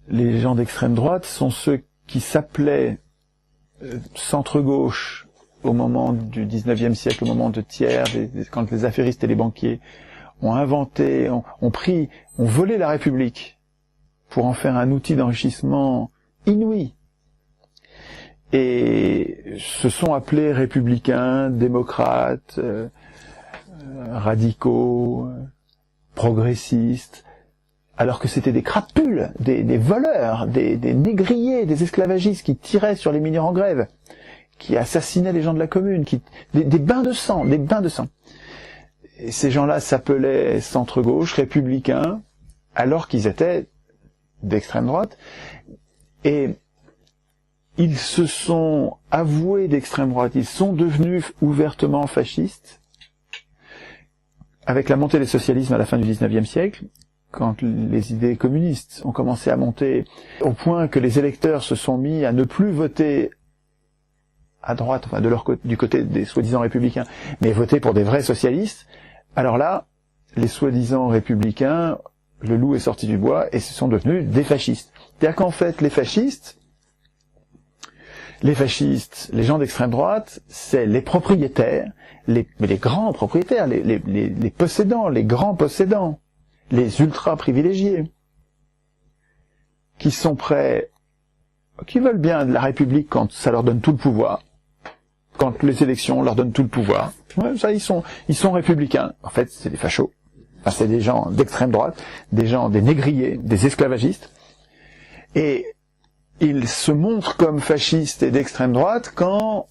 les gens d'extrême droite sont ceux qui s'appelaient centre-gauche au moment du 19e siècle, au moment de Thiers, quand les affairistes et les banquiers ont inventé, ont volé la République pour en faire un outil d'enrichissement inouï. Et se sont appelés républicains, démocrates, radicaux, progressistes, alors que c'était des crapules, des voleurs, des négriers, des esclavagistes qui tiraient sur les mineurs en grève, qui assassinaient les gens de la commune, des bains de sang, Et ces gens-là s'appelaient centre-gauche, républicains, alors qu'ils étaient d'extrême droite, et ils se sont avoués d'extrême droite, ils sont devenus ouvertement fascistes, avec la montée des socialismes à la fin du 19e siècle, quand les idées communistes ont commencé à monter, au point que les électeurs se sont mis à ne plus voter à droite, enfin du côté des soi-disant républicains, mais voter pour des vrais socialistes, alors là, les soi-disant républicains, le loup est sorti du bois et se sont devenus des fascistes. C'est-à-dire qu'en fait, les fascistes, les gens d'extrême droite, c'est les propriétaires, les grands propriétaires, les possédants, les grands possédants, les ultra privilégiés, qui sont prêts, qui veulent bien de la République quand ça leur donne tout le pouvoir, quand les élections leur donnent tout le pouvoir. Ouais, ça, ils sont républicains. En fait, c'est des fachos. Enfin, c'est des gens d'extrême droite, des négriers, des esclavagistes. Et ils se montrent comme fascistes et d'extrême droite quand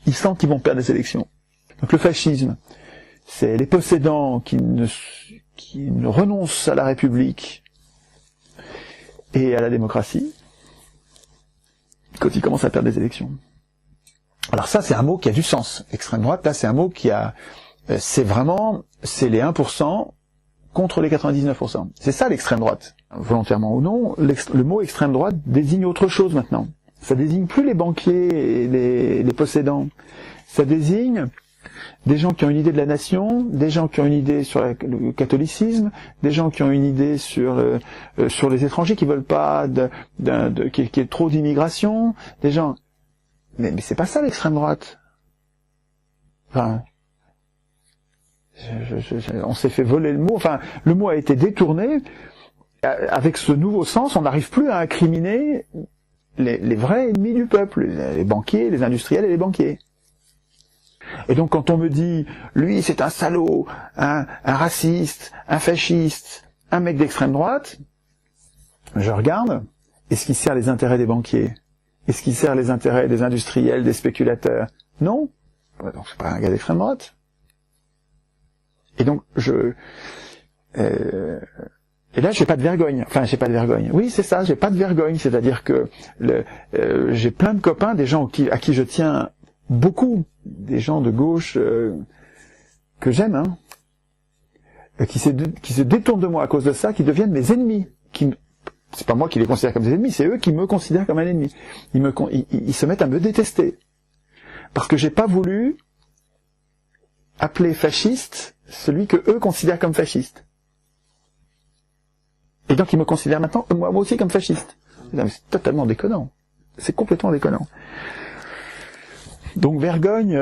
ils sentent qu'ils vont perdre les élections. Donc le fascisme, c'est les possédants qui ne renoncent à la République et à la démocratie quand ils commencent à perdre des élections. Alors ça, c'est un mot qui a du sens. Extrême droite, là, c'est un mot qui a... c'est les 1% contre les 99%. C'est ça l'extrême droite. Volontairement ou non, le mot extrême droite désigne autre chose maintenant. Ça désigne plus les banquiers et les possédants. Ça désigne des gens qui ont une idée de la nation, des gens qui ont une idée sur le catholicisme, des gens qui ont une idée sur les étrangers qui veulent pas qu'il y ait trop d'immigration, des gens... Mais c'est pas ça l'extrême droite. Enfin, on s'est fait voler le mot. Enfin, le mot a été détourné. Avec ce nouveau sens, on n'arrive plus à incriminer les vrais ennemis du peuple, les banquiers, les industriels et les banquiers. Et donc quand on me dit, lui c'est un salaud, un raciste, un fasciste, un mec d'extrême droite, je regarde, est-ce qu'il sert les intérêts des banquiers? Est-ce qu'il sert les intérêts des industriels, des spéculateurs? Non. Donc c'est pas un gars d'extrême droite. Et donc et là, j'ai pas de vergogne. Enfin, j'ai pas de vergogne. Oui, c'est ça, j'ai pas de vergogne. C'est-à-dire que j'ai plein de copains, des gens à qui je tiens beaucoup, des gens de gauche que j'aime, hein, qui se détournent de moi à cause de ça, qui deviennent mes ennemis. C'est pas moi qui les considère comme des ennemis, c'est eux qui me considèrent comme un ennemi. Ils se mettent à me détester. Parce que j'ai pas voulu appeler fasciste celui que eux considèrent comme fasciste. Et donc ils me considèrent maintenant, moi aussi, comme fasciste. C'est totalement déconnant. C'est complètement déconnant. Donc Vergogne,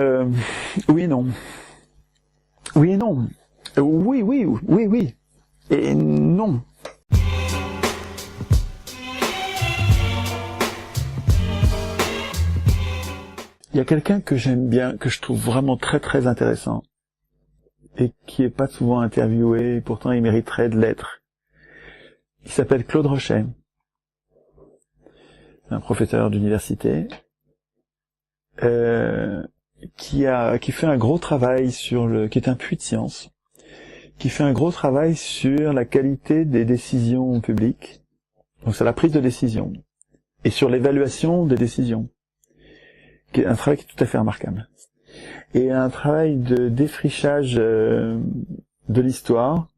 oui et non. Oui et non. Oui. Et non. Il y a quelqu'un que j'aime bien, que je trouve vraiment très très intéressant, et qui est pas souvent interviewé, et pourtant il mériterait de l'être. Il s'appelle Claude Rochet. Un professeur d'université, qui fait un gros travail qui est un puits de science, qui fait un gros travail sur la qualité des décisions publiques, donc sur la prise de décision, et sur l'évaluation des décisions, qui est un travail qui est tout à fait remarquable. Et un travail de défrichage de l'histoire,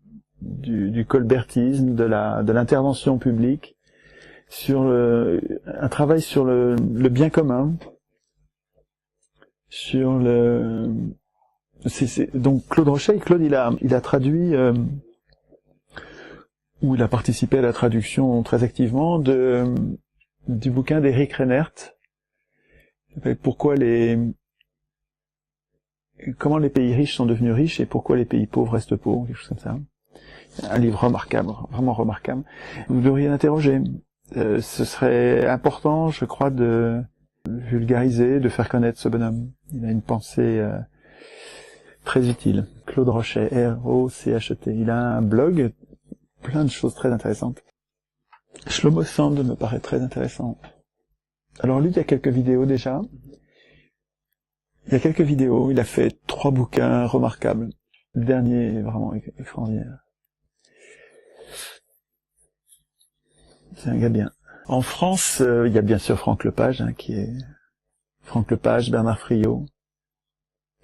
du colbertisme, de l'intervention publique, un travail sur le bien commun, sur donc Claude Rochet, il a traduit, ou il a participé à la traduction très activement du bouquin d'Éric Reinert, qui s'appelle Comment les pays riches sont devenus riches et pourquoi les pays pauvres restent pauvres, quelque chose comme ça. Un livre remarquable, vraiment remarquable. Vous devriez l'interroger. Ce serait important, je crois, de vulgariser, de faire connaître ce bonhomme. Il a une pensée très utile. Claude Rochet, R-O-C-H-E-T. Il a un blog, plein de choses très intéressantes. Shlomo Sand me paraît très intéressant. Alors lui, il y a quelques vidéos déjà. Il a fait 3 bouquins remarquables. Le dernier est vraiment extraordinaire. C'est un gars bien. En France, il y a bien sûr Franck Lepage, Franck Lepage, Bernard Friot.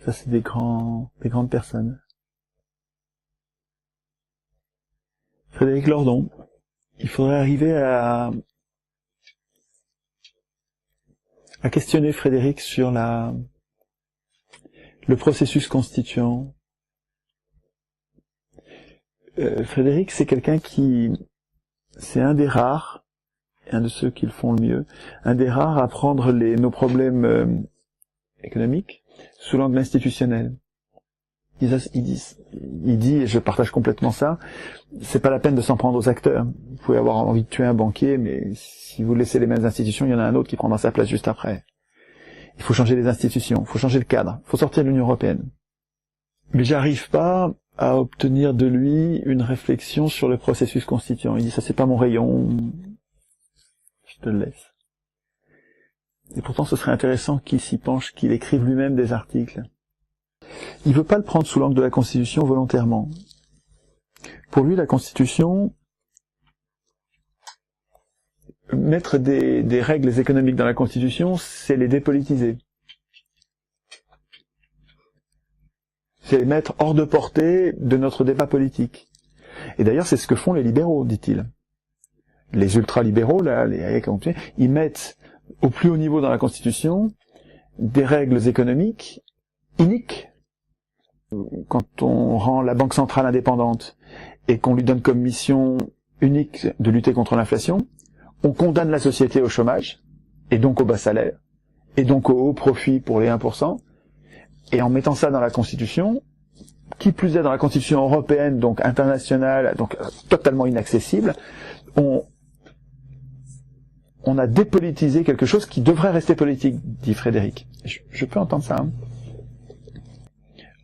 Ça, c'est des grandes personnes. Frédéric Lordon. Il faudrait arriver à questionner Frédéric sur le processus constituant. Frédéric, c'est quelqu'un c'est un des rares, un de ceux qui le font le mieux, un des rares à prendre nos problèmes économiques sous l'angle institutionnel. Il dit, et je partage complètement ça, c'est pas la peine de s'en prendre aux acteurs. Vous pouvez avoir envie de tuer un banquier, mais si vous laissez les mêmes institutions, il y en a un autre qui prendra sa place juste après. Il faut changer les institutions, il faut changer le cadre, il faut sortir de l'Union européenne. Mais j'arrive pas à obtenir de lui une réflexion sur le processus constituant. Il dit, ça c'est pas mon rayon, je te le laisse. Et pourtant ce serait intéressant qu'il s'y penche, qu'il écrive lui-même des articles. Il veut pas le prendre sous l'angle de la Constitution volontairement. Pour lui, la Constitution, mettre des règles économiques dans la Constitution, c'est les dépolitiser. C'est les mettre hors de portée de notre débat politique. Et d'ailleurs, c'est ce que font les libéraux, dit-il. Les ultralibéraux, là, ils mettent au plus haut niveau dans la Constitution des règles économiques iniques. Quand on rend la Banque centrale indépendante et qu'on lui donne comme mission unique de lutter contre l'inflation, on condamne la société au chômage, et donc au bas salaire, et donc au haut profit pour les 1%, et en mettant ça dans la Constitution, qui plus est dans la Constitution européenne, donc internationale, donc totalement inaccessible, on a dépolitisé quelque chose qui devrait rester politique, dit Frédéric. Je peux entendre ça, hein.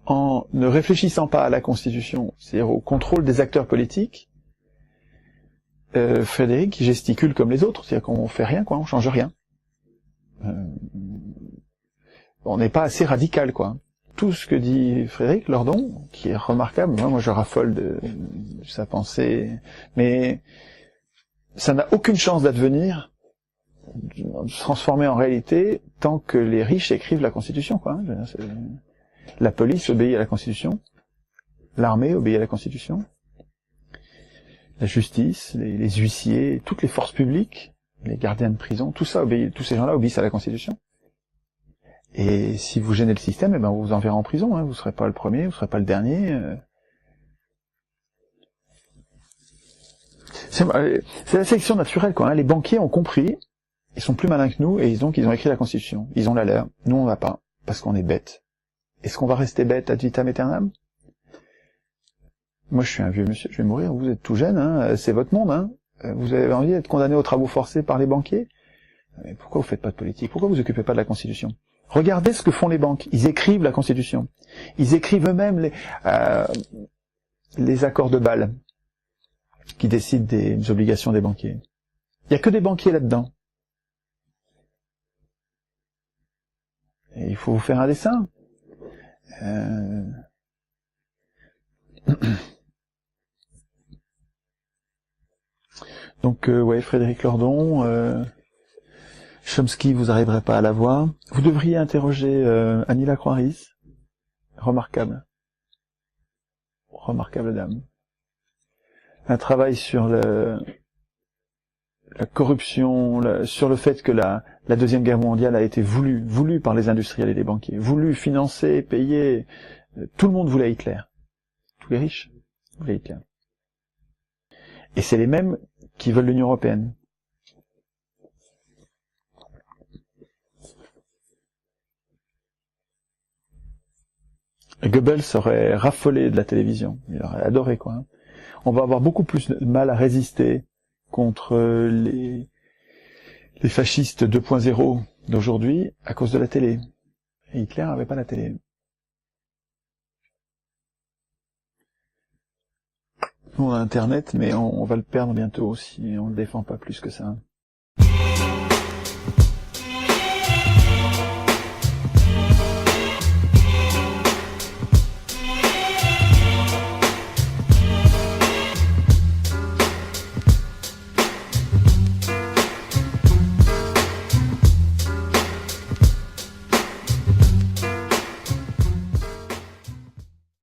En ne réfléchissant pas à la Constitution, c'est-à-dire au contrôle des acteurs politiques, Frédéric gesticule comme les autres, c'est-à-dire qu'on fait rien, quoi, on change rien. On n'est pas assez radical, quoi. Tout ce que dit Frédéric Lordon, qui est remarquable, moi je raffole de sa pensée, mais ça n'a aucune chance d'advenir, de se transformer en réalité, tant que les riches écrivent la Constitution, quoi. La police obéit à la Constitution, l'armée obéit à la Constitution, la justice, les huissiers, toutes les forces publiques, les gardiens de prison, tous ces gens-là obéissent à la Constitution. Et si vous gênez le système, on vous enverra en prison, hein. Vous serez pas le premier, vous serez pas le dernier. C'est la sélection naturelle, quoi, hein. Les banquiers ont compris, Ils sont plus malins que nous, et donc ils ont écrit la Constitution. Ils ont la leur. Nous, on va pas, parce qu'on est bêtes. Est-ce qu'on va rester bêtes ad vitam aeternam? Moi, je suis un vieux monsieur, je vais mourir. Vous êtes tout jeune, hein, c'est votre monde, hein. Vous avez envie d'être condamné aux travaux forcés par les banquiers? Mais pourquoi vous faites pas de politique? Pourquoi vous occupez pas de la Constitution? Regardez ce que font les banques. Ils écrivent la Constitution. Ils écrivent eux-mêmes les accords de Bâle qui décident des obligations des banquiers. Il y a que des banquiers là-dedans. Et il faut vous faire un dessin. Donc, ouais, Frédéric Lordon, Chomsky, vous n'arriverez pas à la voir. Vous devriez interroger Annie Lacroix-Ris. Remarquable. Remarquable dame. Un travail sur la corruption, sur le fait que la Deuxième Guerre mondiale a été voulue par les industriels et les banquiers, voulue, financée, payée. Tout le monde voulait Hitler. Tous les riches voulaient Hitler. Et c'est les mêmes qui veulent l'Union européenne. Goebbels aurait raffolé de la télévision. Il aurait adoré, quoi. On va avoir beaucoup plus de mal à résister contre les fascistes 2.0 d'aujourd'hui à cause de la télé. Et Hitler n'avait pas la télé. Nous, on a Internet, mais on va le perdre bientôt si on ne le défend pas plus que ça.